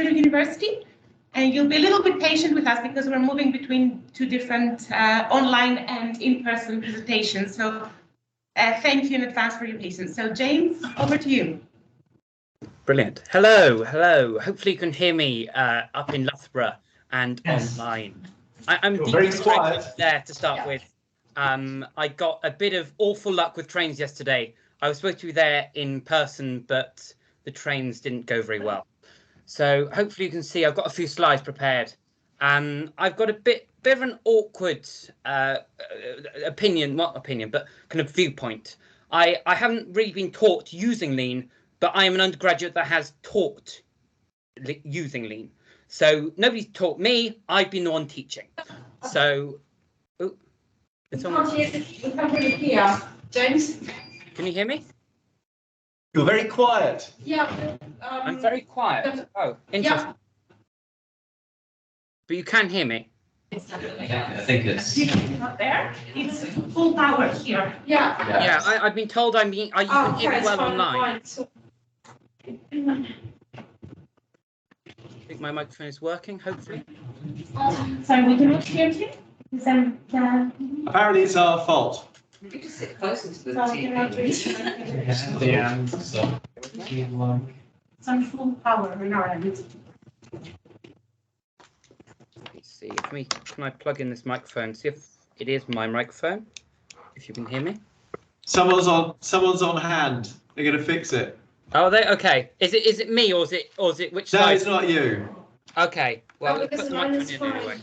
University. And you'll be a little bit patient with us because we're moving between two different online and in-person presentations. So thank you in advance for your patience. So James, over to you. Brilliant. Hello, hello. Hopefully you can hear me up in Loughborough and online. I'm deeply frustrated there to start with. I got a bit of awful luck with trains yesterday. I was supposed to be there in person, but the trains didn't go very well. So hopefully you can see I've got a few slides prepared. I've got a bit of an awkward opinion, not opinion, but kind of viewpoint. I haven't really been taught using Lean, but I am an undergraduate that has taught using Lean. So nobody's taught me, I've been the one teaching. So, oh, we can't really hear. James? Can you hear me? You're very quiet. Yeah. I'm very quiet. Oh, interesting. Yeah. But you can hear me. I think it's not there. It's full power here. Yeah. Yeah, I've been told you can hear me well online. I think my microphone is working, hopefully. Sorry, we cannot hear you. Apparently it's our fault. You can just sit closer to the TV. Some full power in our end. Let's see, can I plug in this microphone? See if it is my microphone. If you can hear me. Someone's on hand. They're going to fix it. Oh, okay. Is it me or is it which side? No, it's not you. Okay. Well, let's put the microphone in anyway.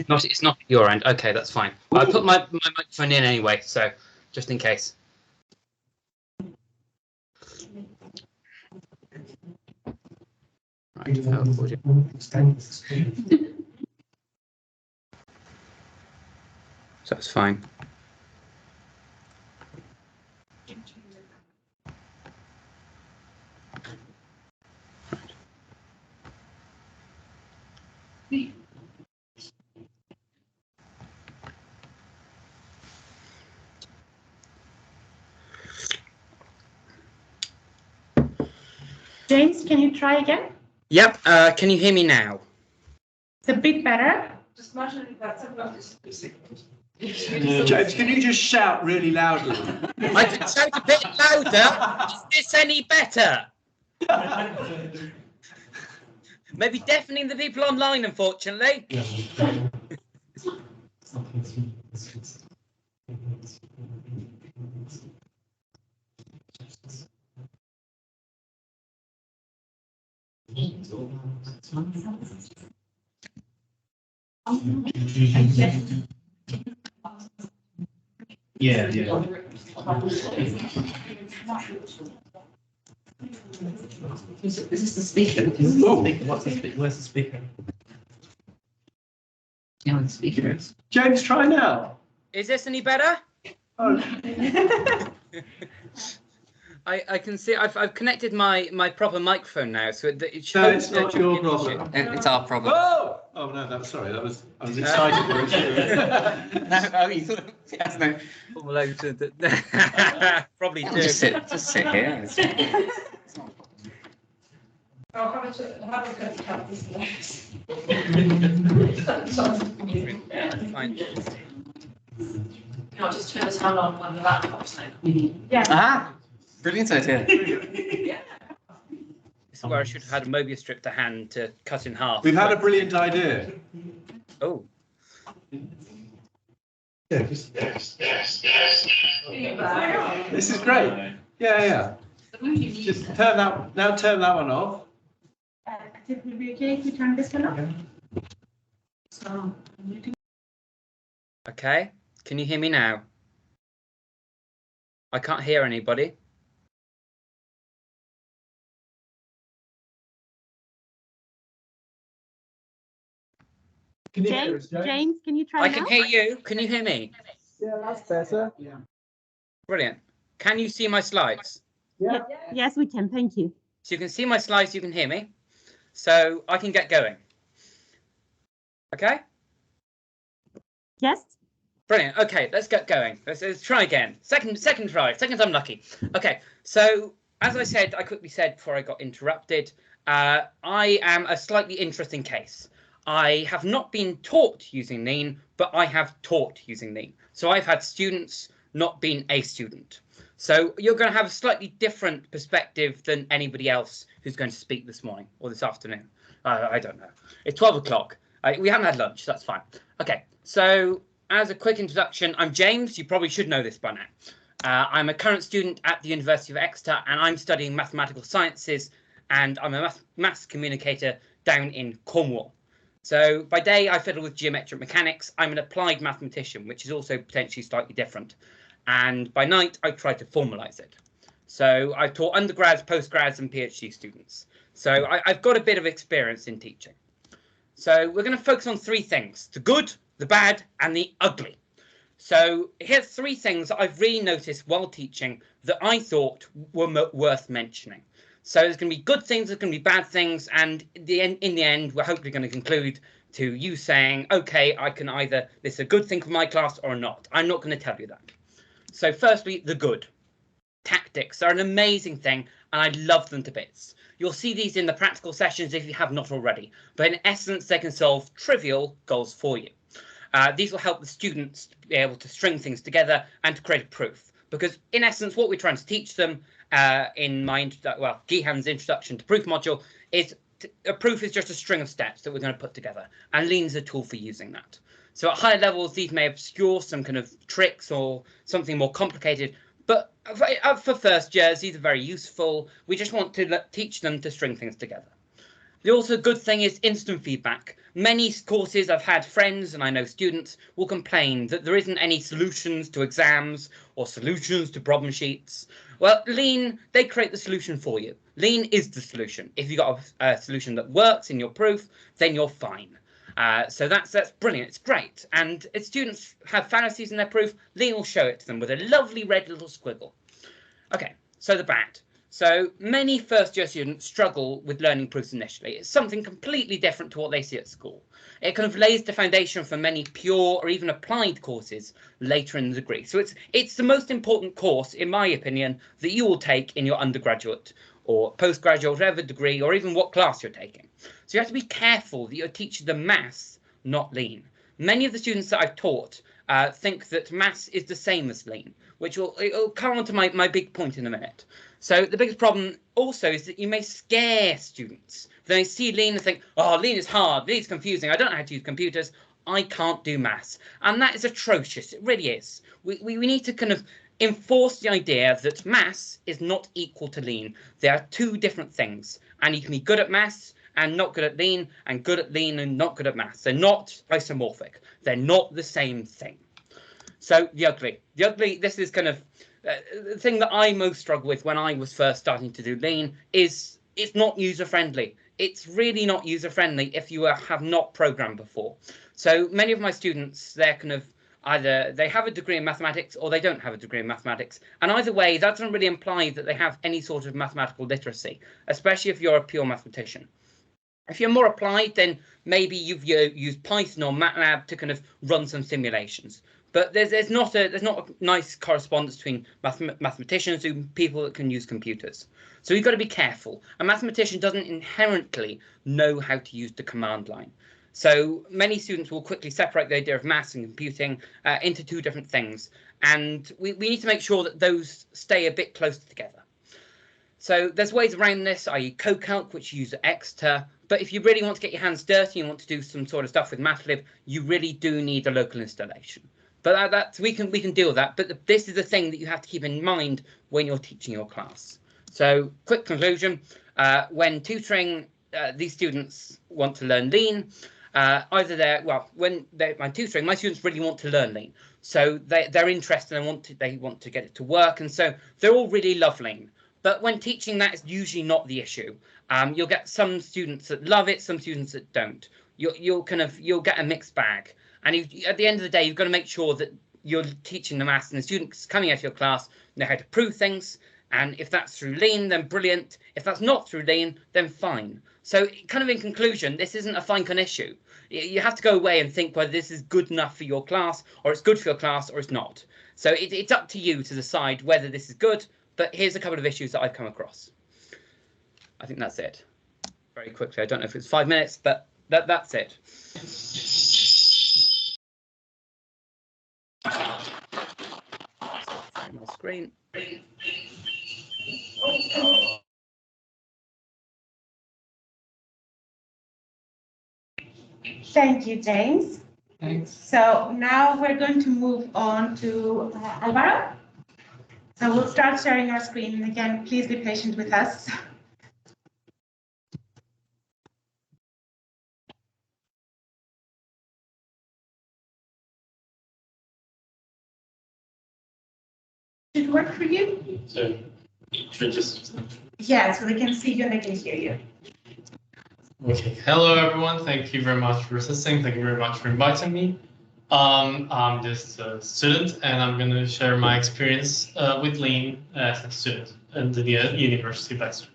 It's not your end. Okay, that's fine. I put my microphone in anyway, so just in case. Right, so that's fine. James, can you try again? Yep. Can you hear me now? It's a bit better. Just imagine that's James, can you just shout really loudly? I can shout a bit louder. Is this any better? Maybe deafening the people online, unfortunately. Yeah. Is this the speaker? What's the speaker? Where's the speaker? Yeah, the speaker is. James, try now. Is this any better? Oh. I can see I've connected my proper microphone now, so it should. No, it's not your problem. It's our problem. Oh! Oh no, I was excited. No, you thought yes, no. Probably do. Just sit here. Fine. I'll just turn the sound on when the laptop's on. Yeah. Ah, brilliant idea. This is where I should have had a Mobius strip to hand to cut in half. We've had a brilliant idea. Oh. This is great. Yeah. Just turn that one off. It will be okay if we turn this one off. So, Okay. Can you hear me now? I can't hear anybody. Can you James, hear us, James, can you try I now? can hear you. Can you hear me? Yeah, that's better. Yeah. Brilliant. Can you see my slides? Yeah. Yes, we can. Thank you. So you can see my slides, you can hear me. So I can get going. Okay? Yes. Brilliant. Okay, let's get going. Let's try again. Second try. Second time lucky. Okay, so as I quickly said before I got interrupted, I am a slightly interesting case. I have not been taught using Lean, but I have taught using Lean. So I've had students, not been a student. So you're going to have a slightly different perspective than anybody else who's going to speak this morning or this afternoon. I don't know. It's 12 o'clock. We haven't had lunch. So that's fine. Okay, so as a quick introduction, I'm James. You probably should know this by now. I'm a current student at the University of Exeter, and I'm studying mathematical sciences, and I'm a maths communicator down in Cornwall. So by day, I fiddle with geometric mechanics. I'm an applied mathematician, which is also potentially slightly different. And by night, I try to formalize it. So I've taught undergrads, postgrads, and PhD students. So I've got a bit of experience in teaching. So we're going to focus on three things: the good, the bad, and the ugly. So here's three things that I've really noticed while teaching that I thought were worth mentioning. So there's going to be good things, there's going to be bad things, and in the end, we're hopefully going to conclude to you saying, okay, I can either, this is a good thing for my class or not. I'm not going to tell you that. So firstly, the good. Tactics are an amazing thing, and I love them to bits. You'll see these in the practical sessions if you have not already, but in essence, they can solve trivial goals for you. These will help the students to be able to string things together and to create a proof. Because in essence, what we're trying to teach them in my Gehan's introduction to proof module is a proof is just a string of steps that we're going to put together, and Lean is a tool for using that. So at higher levels, these may obscure some kind of tricks or something more complicated, but for first years, these are very useful. We just want to teach them to string things together. The also good thing is instant feedback. Many courses I've had friends and I know students will complain that there isn't any solutions to exams or solutions to problem sheets. Well, Lean, they create the solution for you. Lean is the solution. If you've got a solution that works in your proof, then you're fine. So that's brilliant. It's great. And if students have fallacies in their proof, Lean will show it to them with a lovely red little squiggle. Okay, so the bad. So many first-year students struggle with learning proofs initially. It's something completely different to what they see at school. It kind of lays the foundation for many pure or even applied courses later in the degree. So it's the most important course, in my opinion, that you will take in your undergraduate or postgraduate, whatever degree, or even what class you're taking. So you have to be careful that you're teaching them maths, not Lean. Many of the students that I've taught think that maths is the same as Lean, which it'll come on to my big point in a minute. So the biggest problem also is that you may scare students. They see Lean and think, oh, Lean is hard, Lean is confusing, I don't know how to use computers, I can't do maths. And that is atrocious, it really is. We need to kind of enforce the idea that maths is not equal to Lean. They are two different things, and you can be good at maths and not good at Lean, and good at Lean and not good at maths. They're not isomorphic. They're not the same thing. So the ugly, this is kind of the thing that I most struggled with when I was first starting to do Lean is it's not user-friendly. It's really not user-friendly if you have not programmed before. So many of my students, they're kind of either they have a degree in mathematics or they don't have a degree in mathematics. And either way, that doesn't really imply that they have any sort of mathematical literacy, especially if you're a pure mathematician. If you're more applied, then maybe you've used Python or MATLAB to kind of run some simulations. But there's not a nice correspondence between mathematicians and people that can use computers. So you've got to be careful. A mathematician doesn't inherently know how to use the command line. So many students will quickly separate the idea of maths and computing into two different things. And we need to make sure that those stay a bit closer together. So there's ways around this, i.e. CoCalc, which you use at Exeter. But if you really want to get your hands dirty and want to do some sort of stuff with MATLib, you really do need a local installation. But we can deal with that. But this is the thing that you have to keep in mind when you're teaching your class. So quick conclusion, when tutoring, these students want to learn Lean. When my tutoring, my students really want to learn Lean. So they're interested and they want to get it to work. And so they're all really love Lean. But when teaching, that is usually not the issue. You'll get some students that love it, some students that don't. You'll get a mixed bag. And at the end of the day, you've got to make sure that you're teaching the maths and the students coming out of your class know how to prove things And if that's through Lean, then brilliant. If that's not through Lean, then fine. So kind of in conclusion, this isn't a fine-con issue. You have to go away and think whether this is good enough for your class, or it's good for your class, or it's not. So it's up to you to decide whether this is good, but here's a couple of issues that I've come across. I think that's it. Very quickly, I don't know if it's 5 minutes, but that's it. My screen. Thank you, James. Thanks. So now we're going to move on to Alvaro. So we'll start sharing our screen. And again, please be patient with us. Should it work for you? So, should just. Yeah, so they can see you and they can hear you. Okay. Hello, everyone. Thank you very much for assisting. Thank you very much for inviting me. I'm just a student, and I'm going to share my experience with Lean as a student at the University of Exeter.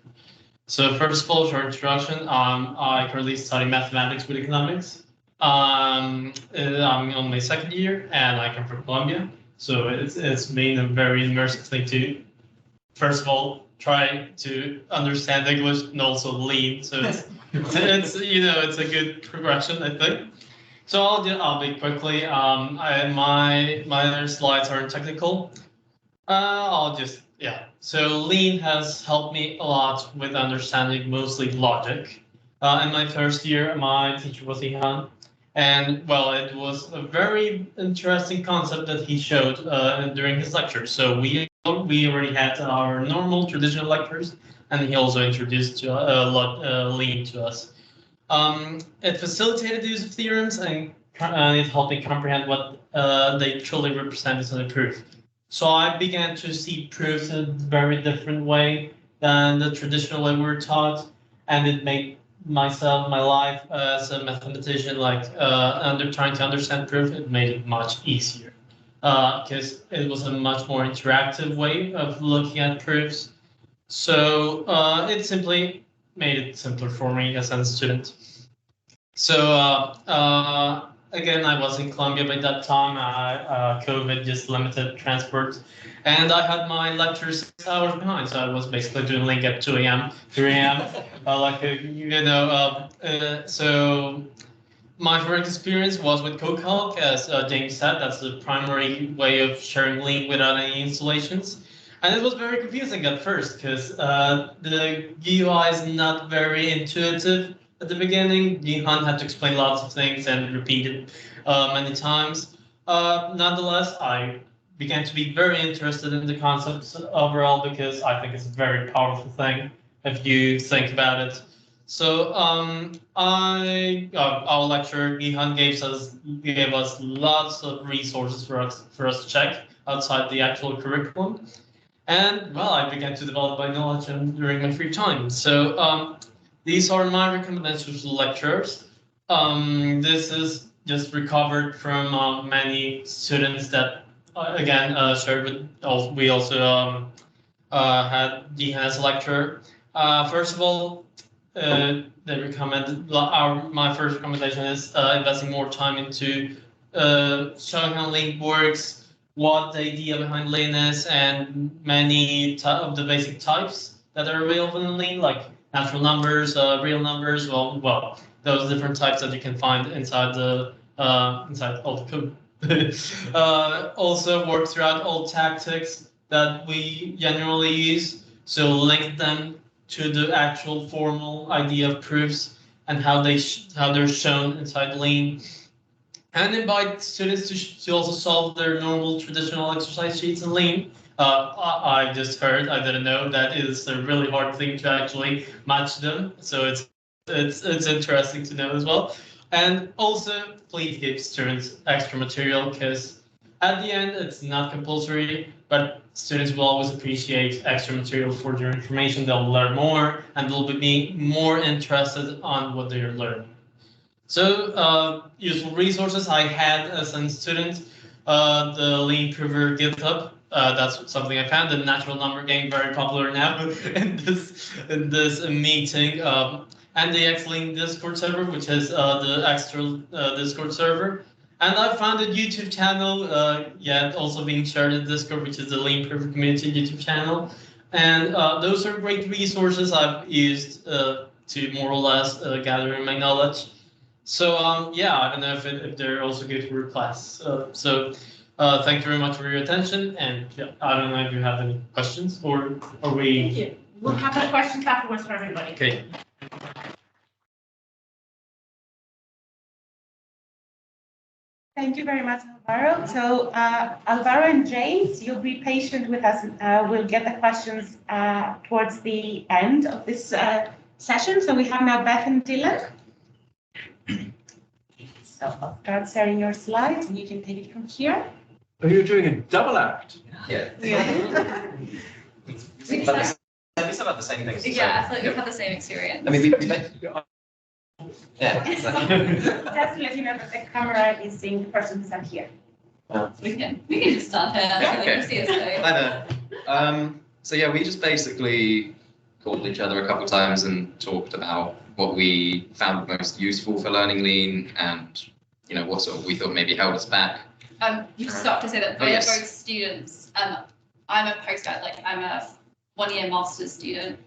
So, first of all, short introduction. I currently study mathematics with economics. I'm on my second year, and I come from Colombia. So it's been a very immersive thing to, first of all, try to understand English and also Lean. So it's it's a good progression, I think. So I'll be quickly. My other slides aren't technical. So Lean has helped me a lot with understanding mostly logic. In my first year, my teacher was Ihan. And well, it was a very interesting concept that he showed during his lecture. So we already had our normal traditional lectures, and he also introduced Lean to us. It facilitated the use of theorems, and it helped me comprehend what they truly represent as a proof. So I began to see proofs in a very different way than the traditional way we were taught, and it made my life as a mathematician, trying to understand proof, it made it much easier because it was a much more interactive way of looking at proofs. So it simply made it simpler for me as a student. So again, I was in Colombia by that time. COVID just limited transport. And I had my lectures 6 hours behind, so I was basically doing Link at 2 a.m., 3 a.m. So my first experience was with Crook, as James said. That's the primary way of sharing Link without any installations. And it was very confusing at first because the GUI is not very intuitive at the beginning. Gihan had to explain lots of things and repeat it many times. Nonetheless, I began to be very interested in the concepts overall because I think it's a very powerful thing if you think about it. So our lecturer Gihan gave us lots of resources for us to check outside the actual curriculum. And well, I began to develop my knowledge during my free time. So these are my recommendations to lecturers. This is just recovered from many students that, again, shared with. We also had Gihan as a lecturer. First of all, they recommended. My first recommendation is investing more time into showing how Lean works, what the idea behind Lean is, and many of the basic types that are available in Lean, like natural numbers, real numbers. Well, those different types that you can find inside all the code. Also work throughout all tactics that we generally use. So link them to the actual formal idea of proofs and how they're shown inside Lean. And invite students to also solve their normal traditional exercise sheets in Lean. I just heard, I didn't know, that is a really hard thing to actually match them. So it's interesting to know as well. And also, please give students extra material because at the end, it's not compulsory, but students will always appreciate extra material for their information. They'll learn more and they'll be more interested on what they're learning. So useful resources I had as a student, the Lean Prover GitHub that's something I found. The natural number game very popular now in this meeting. And the X-Link Discord server, which is the extra Discord server. And I found a YouTube channel, also being shared in Discord, which is the Lean Proof Community YouTube channel. And those are great resources I've used to more or less gather my knowledge. So I don't know if they're also good for class. Thank you very much for your attention. And I don't know if you have any questions, or are we? Thank you. We'll have the questions afterwards for everybody. Okay. Thank you very much, Alvaro. So Alvaro and James, you'll be patient with us. We'll get the questions towards the end of this session. So we have now Beth and Dylan. So I'll start sharing your slides and you can take it from here. Oh, you're doing a double act. Yeah. It's about the same things. Yeah, I feel like we've had the same experience. I mean, yeah. Just to let you know that the camera is seeing the person who's up here. We can just stand here and Okay. you see us go. Hi there. So yeah, we just basically called each other a couple of times and talked about what we found most useful for learning Lean, and what sort of we thought maybe held us back. Just start to say that we're yes. both students. I'm a postgrad, I'm a 1-year master's student.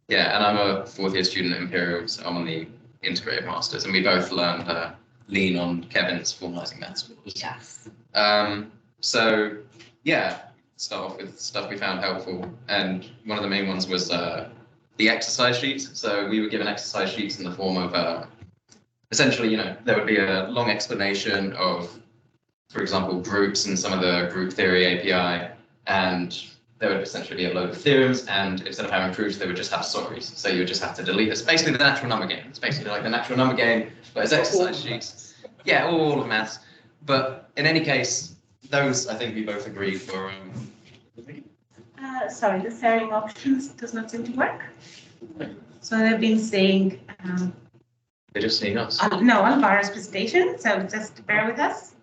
Yeah, and I'm a 4th year student at Imperial, so I'm on the integrated masters, and we both learned Lean on Kevin's formalizing maths course. Yes. So yeah, start off with stuff we found helpful, and one of the main ones was the exercise sheets. So we were given exercise sheets in the form of essentially, there would be a long explanation of, for example, groups and some of the group theory API, and there would essentially be a load of theorems, and instead of having proofs, they would just have stories. So you would just have to delete this. Basically, the natural number game. It's basically like the natural number game, but it's exercise sheets. Yeah, all of maths. But in any case, those I think we both agreed were. Sorry, the sharing options does not seem to work. So they've been saying. They're just seeing us. No, Alvaro's presentation. So just bear with us.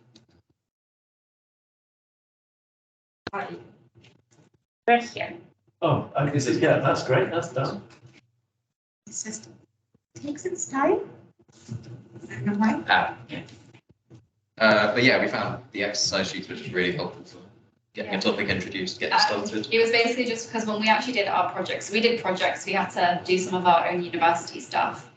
We're here. Oh, okay, so yeah, that's great. That's done. It just takes its time. I don't know why. But yeah, we found the exercise sheets, which is really helpful for getting a topic introduced, getting started. It was basically just because when we actually did our projects, we had to do some of our own university stuff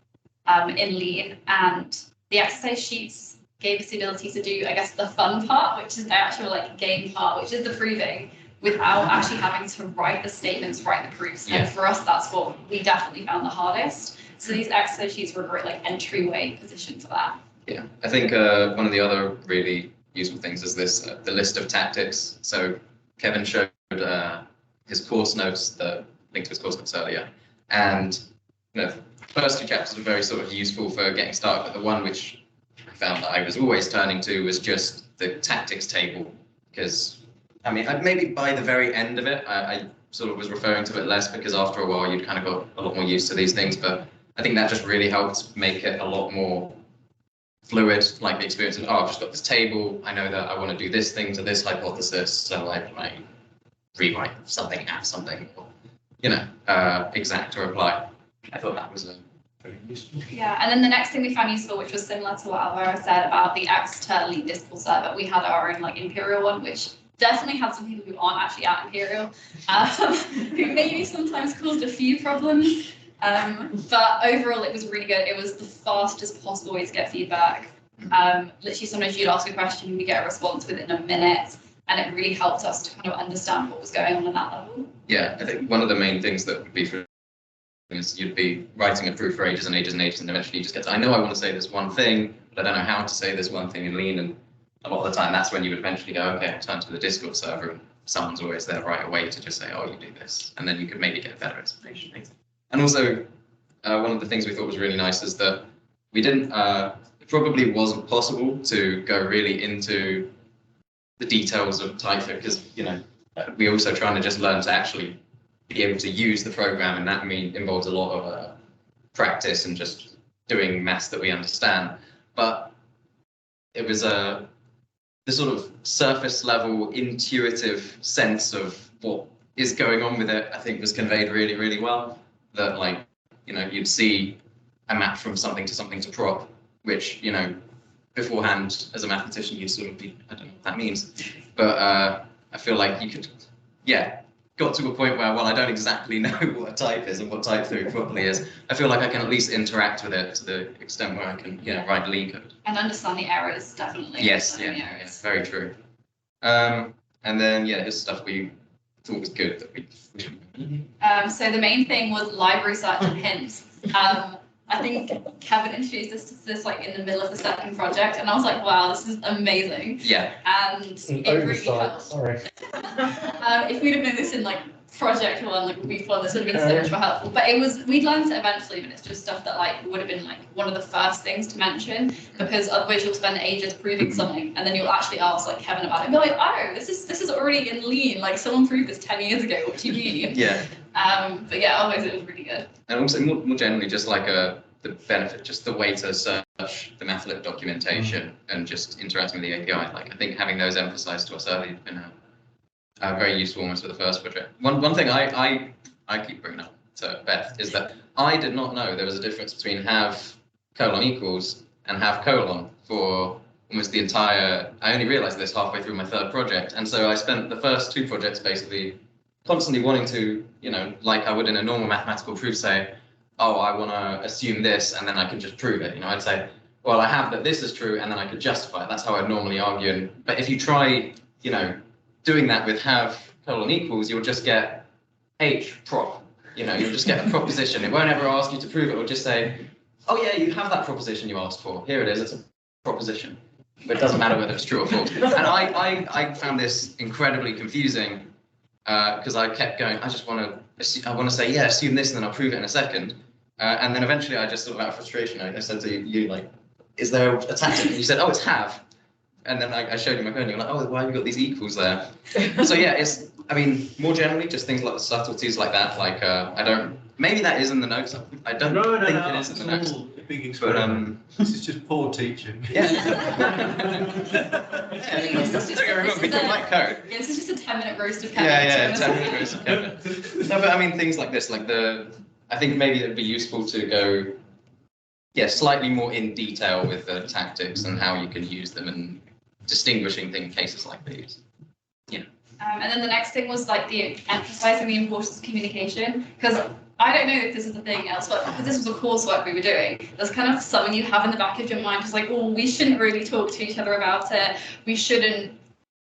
in Lean, and the exercise sheets gave us the ability to do, I guess, the fun part, which is the actual game part, which is the proving, without actually having to write the statements, write the proofs. Yeah. And for us, that's what we definitely found the hardest. So these exercise sheets were a great entryway position for that. Yeah, I think one of the other really useful things is this, the list of tactics. So Kevin showed his course notes, the link to his course notes earlier, and the first 2 chapters are very sort of useful for getting started, but the one which I found that I was always turning to was just the tactics table, because I mean, maybe by the very end of it, I sort of was referring to it less, because after a while you'd kind of got a lot more used to these things, but I think that just really helped make it a lot more fluid, like the experience of, I've just got this table, I know that I want to do this thing to this hypothesis, so I rewrite something, add something, or, exact or apply. I thought that was very useful. Yeah, and then the next thing we found useful, which was similar to what Alvaro said about the external Lean Discord server, we had our own Imperial one, which definitely had some people who aren't actually at Imperial, who maybe sometimes caused a few problems. But overall, it was really good. It was the fastest possible way to get feedback. Literally, sometimes you'd ask a question and we get a response within a minute, and it really helped us to kind of understand what was going on that level. Yeah, I think one of the main things that would be for is you'd be writing a proof for ages and ages and ages, and eventually you just get to, I know I want to say this one thing, but I don't know how to say this one thing in Lean, and a lot of the time that's when you would eventually go, okay, I'll turn to the Discord server, and someone's always there right away to just say, oh, you do this, and then you could maybe get better explanation. And also, one of the things we thought was really nice is that we didn't, it probably wasn't possible to go really into the details of Typha, because, we're also trying to just learn to actually be able to use the program, and that involves a lot of practice and just doing maths that we understand. But it was the sort of surface level intuitive sense of what is going on with it, I think was conveyed really, really well. That like, you know, you'd see a map from something to prop, which, you know, beforehand as a mathematician, you'd sort of be, I don't know what that means. But I feel like you could, yeah, got to a point where, well, I don't exactly know what a type is and what type theory properly is. I feel like I can at least interact with it to the extent where I can, you know, write lean code. And understand the errors, definitely. Yes, yeah, very true. And then, yeah, here's stuff we thought was good that we. So the main thing was library search and hints. I think Kevin introduced us to this like in the middle of the second project, and I was like, wow, this is amazing. Yeah. And it really helped. Sorry. If we'd have known this in like project one, like week one, this would have been so much more helpful. But it was, we'd learned it eventually, but it's just stuff that like would have been like one of the first things to mention, because otherwise you'll spend ages proving something, and then you'll actually ask like Kevin about it and be like, oh, this is already in lean, like someone proved this 10 years ago, what do you mean? Yeah. But yeah, otherwise it was really good. And also more generally, just like the benefit, just the way to search the mathlib documentation and just interacting with the API. Like I think having those emphasized to us early has been very useful almost for the first project. One thing I keep bringing up to Beth is that I did not know there was a difference between have colon equals and have colon for almost the entire. I only realized this halfway through my third project, and so I spent the first two projects basically constantly wanting to, you know, like I would in a normal mathematical proof, say, oh, I want to assume this, and then I can just prove it. You know, I'd say, well, I have that this is true, and then I could justify it. That's how I normally argue. But if you try, you know, doing that with have colon equals, you'll just get H prop. You know, you'll just get a proposition. It won't ever ask you to prove it. It'll just say, oh yeah, you have that proposition you asked for. Here it is. It's a proposition. But it doesn't matter whether it's true or false. And I found this incredibly confusing because I kept going. I want to say, yeah, assume this, and then I'll prove it in a second. And then eventually, I just sort of out of frustration, I said to you, like, is there a tactic? And you said, oh, it's have. And then I showed you my code, and you're like, oh, why have you got these equals there? So yeah, I mean, more generally, just things like the subtleties like that. Like, maybe that is in the notes. I don't think it is in the notes. Big experiment. This is just poor teaching. Yeah. This is just a 10-minute roast of Kevin. Yeah, 10-minute roast of Kevin. No, but I mean, things like this, like I think maybe it'd be useful to go, yeah, slightly more in detail with the tactics and how you can use them and distinguishing cases like these. You know. And then the next thing was like the emphasizing the importance of communication, because I don't know if this is a thing elsewhere, because this was a coursework we were doing. There's kind of something you have in the back of your mind, just like, oh, we shouldn't really talk to each other about it. We shouldn't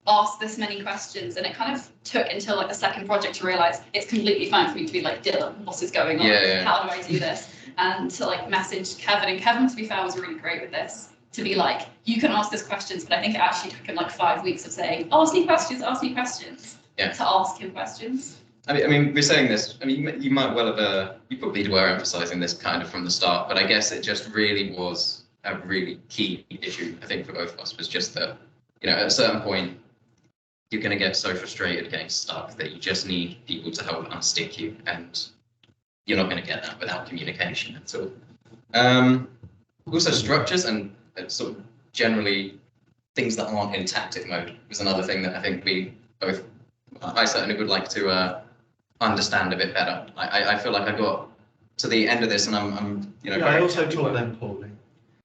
ask this many questions. And it kind of took until like the second project to realize it's completely fine for me to be like, Dylan, what is going on? Yeah. How do I do this? And to like message Kevin. And Kevin, to be fair, was really great with this. To be like, you can ask this questions, but I think it actually took him like 5 weeks of saying, ask me questions, yeah. To ask him questions. I mean, we're saying this, I mean, you might well have, you probably were emphasizing this kind of from the start, but I guess it just really was a really key issue, I think, for both of us, was just that, you know, at a certain point, you're going to get so frustrated getting stuck that you just need people to help unstick you, and you're not going to get that without communication at all. Also, structures and sort of generally things that aren't in tactic mode was another thing that I think I certainly would like to understand a bit better. I feel like I got to the end of this, and I'm you know. Yeah, I also taught them poorly.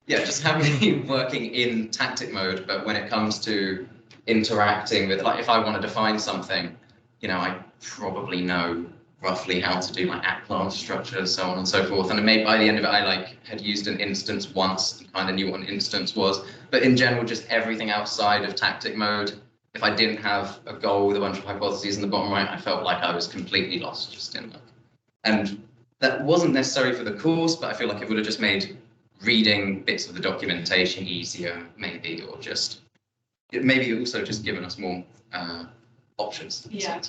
Yeah, just having you working in tactic mode, but when it comes to interacting with, like, if I want to define something, you know, I probably know roughly how to do like at-class structures, so on and so forth. And maybe by the end of it, I like had used an instance once and kind of knew what an instance was. But in general, just everything outside of tactic mode, if I didn't have a goal with a bunch of hypotheses in the bottom right, I felt like I was completely lost just in that. And that wasn't necessary for the course, but I feel like it would have just made reading bits of the documentation easier, maybe, or just maybe also just given us more options. Yeah.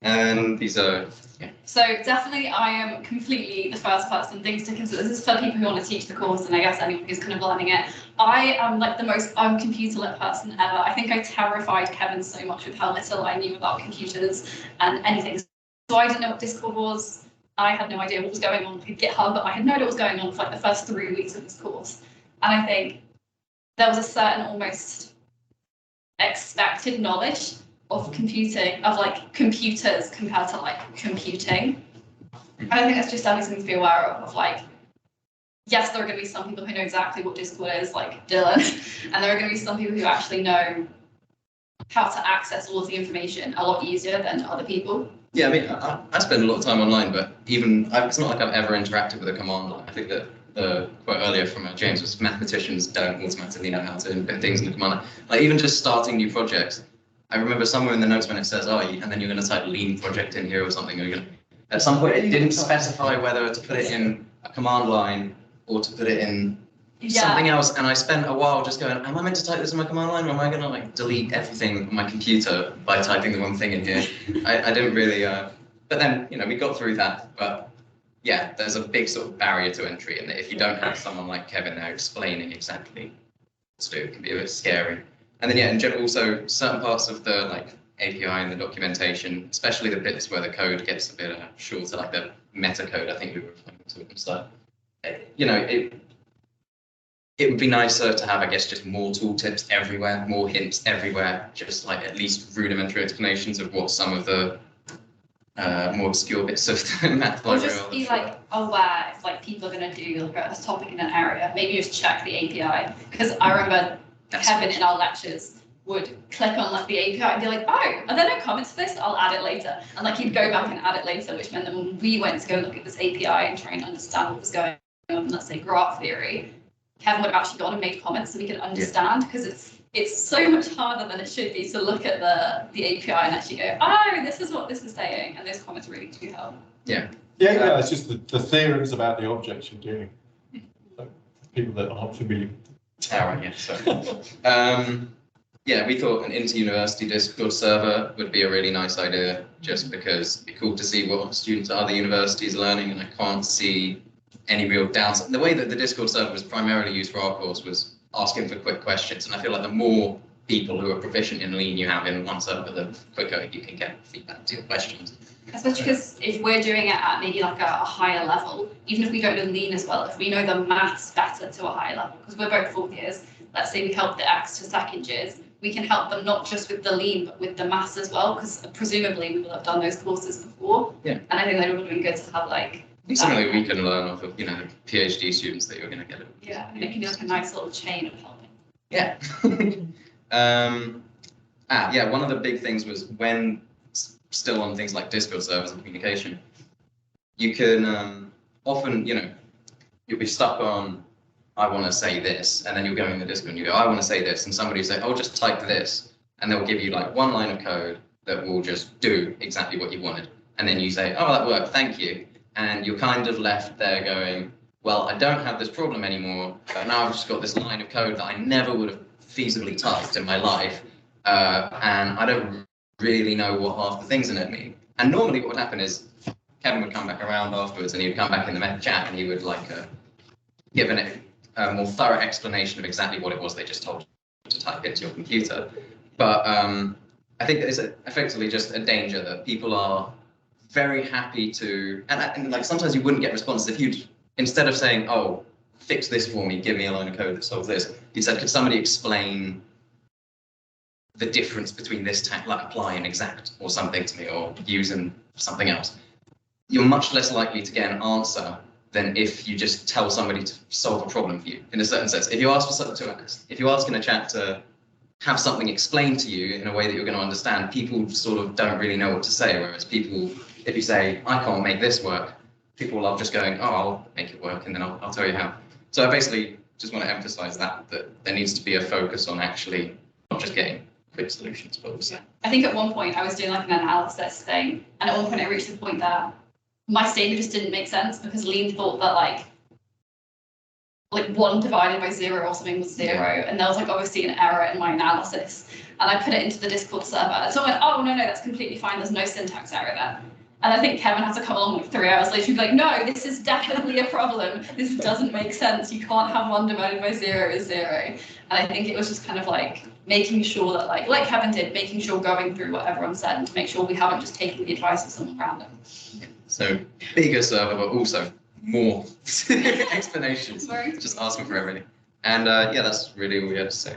And these are, yeah. So definitely I am completely the first person, things to consider. This is for people who want to teach the course, and I guess anyone who's kind of learning it. I am like the most computer lit person ever. I think I terrified Kevin so much with how little I knew about computers and anything. So I didn't know what Discord was. I had no idea what was going on with GitHub, but I had no idea what was going on for like the first 3 weeks of this course. And I think there was a certain almost expected knowledge of computing, of like computers compared to like computing. And I think that's just something to be aware of like, yes, there are going to be some people who know exactly what Discord is, like Dylan, and there are going to be some people who actually know how to access all of the information a lot easier than other people. Yeah, I mean, I spend a lot of time online, but it's not like I've ever interacted with a command line. I think that the quote earlier from James was mathematicians don't automatically know how to input things in the command line. Like even just starting new projects, I remember somewhere in the notes when it says, oh, and then you're going to type lean project in here or something. Or you're gonna, at some point, it didn't specify whether to put it in a command line or to put it in something else. And I spent a while just going, am I meant to type this in my command line, or am I going to like delete everything on my computer by typing the wrong thing in here? I didn't really, but then, we got through that. But yeah, there's a big sort of barrier to entry in that if you don't have someone like Kevin there explaining exactly what to do, it can be a bit scary. And then, yeah, in general, also certain parts of the like API and the documentation, especially the bits where the code gets a bit shorter, like the meta code, I think we were referring to at the start. It would be nicer to have, I guess, just more tooltips everywhere, more hints everywhere, just like at least rudimentary explanations of what some of the more obscure bits of the math library are. Or just be like aware if like people are going to do like a topic in an area, maybe just check the API. Because I remember Kevin in our lectures would click on like the API and be like, oh, are there no comments for this? I'll add it later. And like he'd go back and add it later, which meant that when we went to go look at this API and try and understand what was going on, let's say graph theory, Kevin would have actually gone and made comments so we could understand, because it's so much harder than it should be to look at the API and actually go, oh, this is what this is saying, and those comments really do help. Yeah. Yeah, it's just the theorems about the objects you're doing. So people that aren't familiar. All right, yeah, sorry. Yeah, we thought an inter-university Discord server would be a really nice idea, just because it'd be cool to see what students at other universities are learning, and I can't see any real downside. The way that the Discord server was primarily used for our course was asking for quick questions, and I feel like the more people who are proficient in Lean you have in one server, the quicker you can get feedback to your questions. Especially because if we're doing it at maybe like a higher level, even if we don't know Lean as well, if we know the maths better to a higher level, because we're both fourth years, let's say we help the X to second years, we can help them not just with the Lean, but with the maths as well, because presumably we will have done those courses before. Yeah. And I think that would have been good to have like something we can learn off of, the PhD students that you're going to get. Yeah, and it can be like a nice little chain of helping. Yeah. Yeah, one of the big things was when still on things like Discord servers and communication, you can often, you'll be stuck on, I want to say this, and then you'll go in the Discord and you go, I want to say this, and somebody will say, oh, just type this, and they'll give you like one line of code that will just do exactly what you wanted. And then you say, oh, that worked, thank you. And you're kind of left there going, well, I don't have this problem anymore, but now I've just got this line of code that I never would have feasibly typed in my life, and I don't really know what half the things in it mean. And normally what would happen is Kevin would come back around afterwards and he'd come back in the meta chat and he would like give a more thorough explanation of exactly what it was they just told you to type into your computer. But I think that it's effectively just a danger that people are very happy to, and like sometimes you wouldn't get responses if you'd, instead of saying, oh, fix this for me, give me a line of code that solves this, you said, could somebody explain the difference between this like apply and exact or something to me, or using something else? You're much less likely to get an answer than if you just tell somebody to solve a problem for you, in a certain sense. If you ask for something if you ask in a chat to have something explained to you in a way that you're going to understand, people sort of don't really know what to say, whereas people, if you say, I can't make this work, people love just going, oh, I'll make it work, and then I'll tell you how. So I basically just want to emphasize that there needs to be a focus on actually not just getting quick solutions, but also. I think at one point I was doing like an analysis thing, and at one point I reached the point that my statement just didn't make sense, because Lean thought that like 1 divided by 0 or something was 0, and there was like obviously an error in my analysis, and I put it into the Discord server, and so I went, oh no, that's completely fine, there's no syntax error there. And I think Kevin had to come along like 3 hours later and be like, no, this is definitely a problem. This doesn't make sense. You can't have 1 divided by 0 is 0. And I think it was just kind of like making sure that like Kevin did, making sure going through what everyone said and to make sure we haven't just taken the advice of someone random. So bigger server, but also more explanations. Just asking for everything. And yeah, that's really all we had to say.